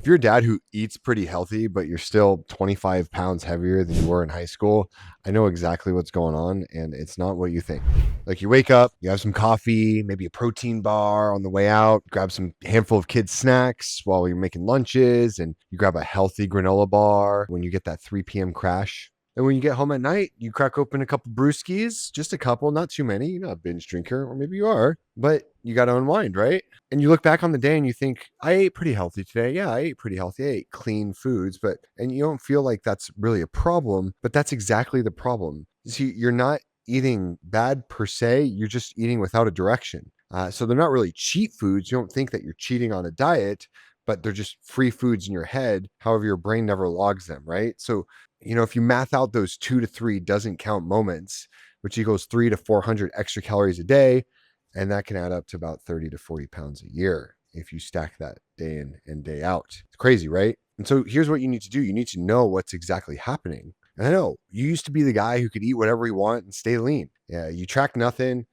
If you're a dad who eats pretty healthy, but you're still 25 pounds heavier than you were in high school, I know exactly what's going on, and it's not what you think. Like you wake up, you have some coffee, maybe a protein bar on the way out, grab some handful of kids' snacks while you're making lunches, and you grab a healthy granola bar when you get that 3 p.m. crash. And when you get home at night, you crack open a couple brewskis, just a couple, not too many. You're not a binge drinker, or maybe you are, but you got to unwind, right? And you look back on the day and you think, I ate pretty healthy today. Yeah, I ate pretty healthy. I ate clean foods, and you don't feel like that's really a problem, but that's exactly the problem. See, you're not eating bad per se, you're just eating without a direction. So they're not really cheat foods. You don't think that you're cheating on a diet, but they're just free foods in your head. However, your brain never logs them, right? So, if you math out those 2 to 3 doesn't count moments, which equals 3 to 400 extra calories a day, and that can add up to about 30 to 40 pounds a year if you stack that day in and day out. It's crazy, right? And so here's what you need to do. You need to know what's exactly happening. And I know you used to be the guy who could eat whatever you want and stay lean. Yeah, you track nothing.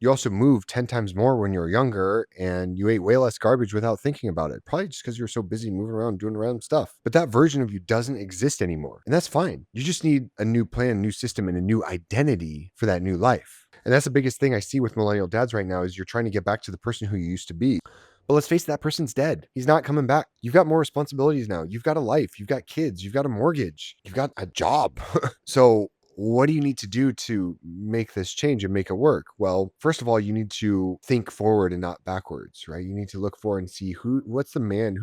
You also moved 10 times more when you were younger, and you ate way less garbage without thinking about it. Probably just because you were so busy moving around doing random stuff. But that version of you doesn't exist anymore. And that's fine. You just need a new plan, new system, and a new identity for that new life. And that's the biggest thing I see with millennial dads right now is you're trying to get back to the person who you used to be. But let's face it, that person's dead. He's not coming back. You've got more responsibilities now. You've got a life. You've got kids. You've got a mortgage. You've got a job. So what do you need to do to make this change and make it work? Well, first of all, you need to think forward and not backwards, right? You need to look forward and see who's the man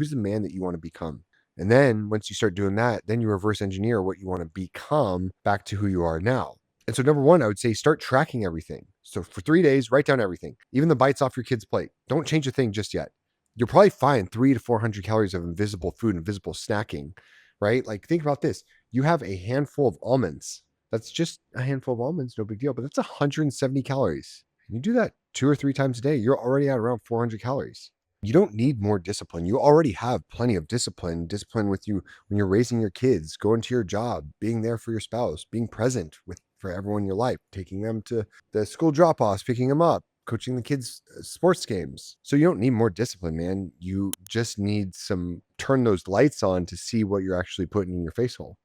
that you want to become. And then once you start doing that, then you reverse engineer what you want to become back to who you are now. And so, number one, I would say start tracking everything. So, for 3 days, write down everything, even the bites off your kid's plate. Don't change a thing just yet. You'll probably find 3 to 400 calories of invisible food, invisible snacking, right? Like, think about this. You have a handful of almonds. That's just a handful of almonds, no big deal, but that's 170 calories. And you do that 2 or 3 times a day, you're already at around 400 calories. You don't need more discipline. You already have plenty of discipline with you when you're raising your kids, going to your job, being there for your spouse, being present for everyone in your life, taking them to the school drop-offs, picking them up, coaching the kids' sports games. So you don't need more discipline, man. You just need turn those lights on to see what you're actually putting in your face hole.